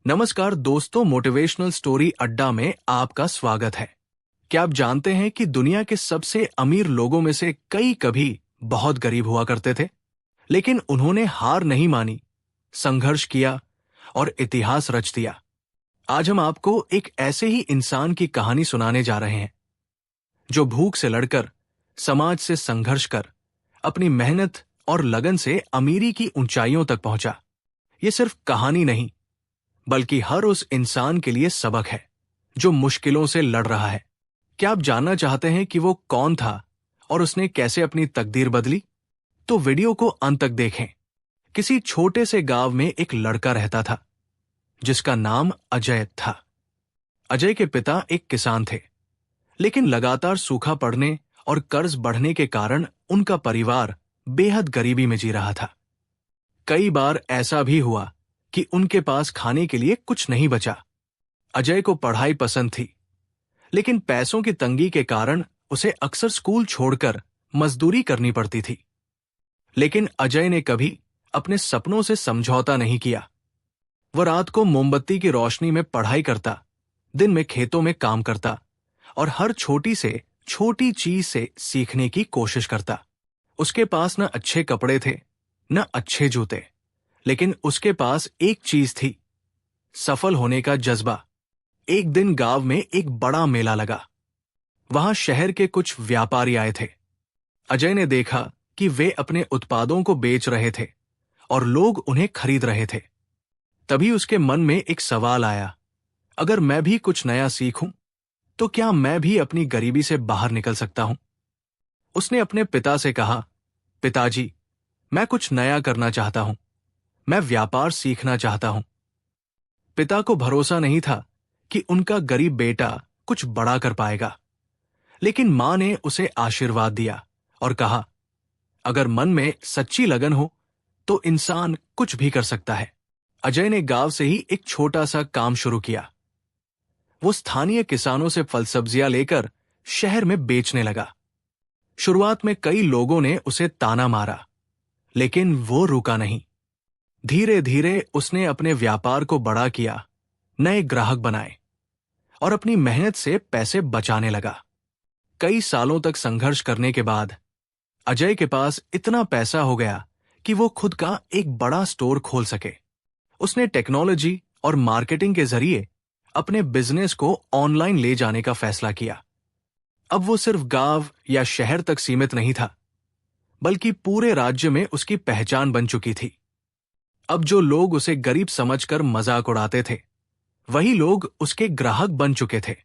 नमस्कार दोस्तों, motivational story अड्डा में आपका स्वागत है। क्या आप जानते हैं कि दुनिया के सबसे अमीर लोगों में से कई कभी बहुत गरीब हुआ करते थे, लेकिन उन्होंने हार नहीं मानी, संघर्ष किया और इतिहास रच दिया। आज हम आपको एक ऐसे ही इंसान की कहानी सुनाने जा रहे हैं, जो भूख से लड़कर, समाज से संघर्ष कर, अपनी मेहनत और लगन से अमीरी की ऊंचाइयों तक पहुंचा। ये सिर्फ कहानी नहीं, बल्कि हर उस इंसान के लिए सबक है जो मुश्किलों से लड़ रहा है। क्या आप जानना चाहते हैं कि वो कौन था और उसने कैसे अपनी तकदीर बदली? तो वीडियो को अंत तक देखें। किसी छोटे से गांव में एक लड़का रहता था जिसका नाम अजय था। अजय के पिता एक किसान थे, लेकिन लगातार सूखा पड़ने और कर्ज बढ़ने के कारण उनका परिवार बेहद गरीबी में जी रहा था। कई बार ऐसा भी हुआ कि उनके पास खाने के लिए कुछ नहीं बचा। अजय को पढ़ाई पसंद थी, लेकिन पैसों की तंगी के कारण उसे अक्सर स्कूल छोड़कर मजदूरी करनी पड़ती थी। लेकिन अजय ने कभी अपने सपनों से समझौता नहीं किया। वह रात को मोमबत्ती की रोशनी में पढ़ाई करता, दिन में खेतों में काम करता और हर छोटी से छोटी चीज से सीखने की कोशिश करता। उसके पास न अच्छे कपड़े थे, न अच्छे जूते, लेकिन उसके पास एक चीज थी, सफल होने का जज्बा। एक दिन गांव में एक बड़ा मेला लगा। वहां शहर के कुछ व्यापारी आए थे। अजय ने देखा कि वे अपने उत्पादों को बेच रहे थे और लोग उन्हें खरीद रहे थे। तभी उसके मन में एक सवाल आया, अगर मैं भी कुछ नया सीखूं, तो क्या मैं भी अपनी गरीबी से बाहर निकल सकता हूं? उसने अपने पिता से कहा, पिताजी, मैं कुछ नया करना चाहता हूं, मैं व्यापार सीखना चाहता हूं। पिता को भरोसा नहीं था कि उनका गरीब बेटा कुछ बड़ा कर पाएगा, लेकिन मां ने उसे आशीर्वाद दिया और कहा, अगर मन में सच्ची लगन हो तो इंसान कुछ भी कर सकता है। अजय ने गांव से ही एक छोटा सा काम शुरू किया। वो स्थानीय किसानों से फल सब्जियां लेकर शहर में बेचने लगा। शुरुआत में कई लोगों ने उसे ताना मारा, लेकिन वो रुका नहीं। धीरे धीरे उसने अपने व्यापार को बड़ा किया, नए ग्राहक बनाए और अपनी मेहनत से पैसे बचाने लगा। कई सालों तक संघर्ष करने के बाद अजय के पास इतना पैसा हो गया कि वो खुद का एक बड़ा स्टोर खोल सके। उसने टेक्नोलॉजी और मार्केटिंग के जरिए अपने बिजनेस को ऑनलाइन ले जाने का फैसला किया। अब वो सिर्फ गांव या शहर तक सीमित नहीं था, बल्कि पूरे राज्य में उसकी पहचान बन चुकी थी। अब जो लोग उसे गरीब समझकर मजाक उड़ाते थे, वही लोग उसके ग्राहक बन चुके थे।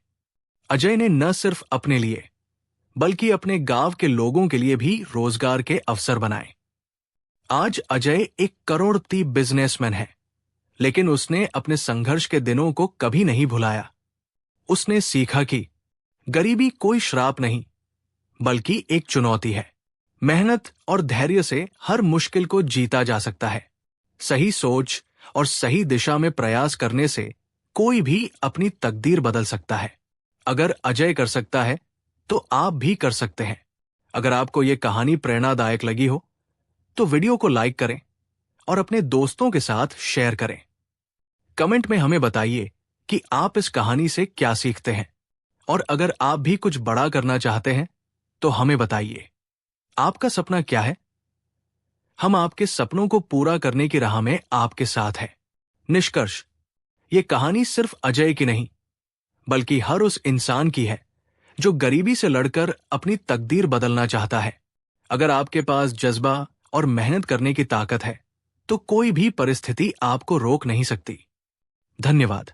अजय ने न सिर्फ अपने लिए, बल्कि अपने गांव के लोगों के लिए भी रोजगार के अवसर बनाए। आज अजय एक करोड़पति बिजनेसमैन है, लेकिन उसने अपने संघर्ष के दिनों को कभी नहीं भुलाया। उसने सीखा कि गरीबी कोई श्राप नहीं, बल्कि एक चुनौती है। मेहनत और धैर्य से हर मुश्किल को जीता जा सकता है। सही सोच और सही दिशा में प्रयास करने से कोई भी अपनी तकदीर बदल सकता है। अगर अजय कर सकता है, तो आप भी कर सकते हैं। अगर आपको यह कहानी प्रेरणादायक लगी हो, तो वीडियो को लाइक करें और अपने दोस्तों के साथ शेयर करें। कमेंट में हमें बताइए कि आप इस कहानी से क्या सीखते हैं, और अगर आप भी कुछ बड़ा करना चाहते हैं, तो हमें बताइए, आपका सपना क्या है? हम आपके सपनों को पूरा करने की राह में आपके साथ हैं। निष्कर्ष, ये कहानी सिर्फ अजय की नहीं, बल्कि हर उस इंसान की है जो गरीबी से लड़कर अपनी तकदीर बदलना चाहता है। अगर आपके पास जज्बा और मेहनत करने की ताकत है, तो कोई भी परिस्थिति आपको रोक नहीं सकती। धन्यवाद।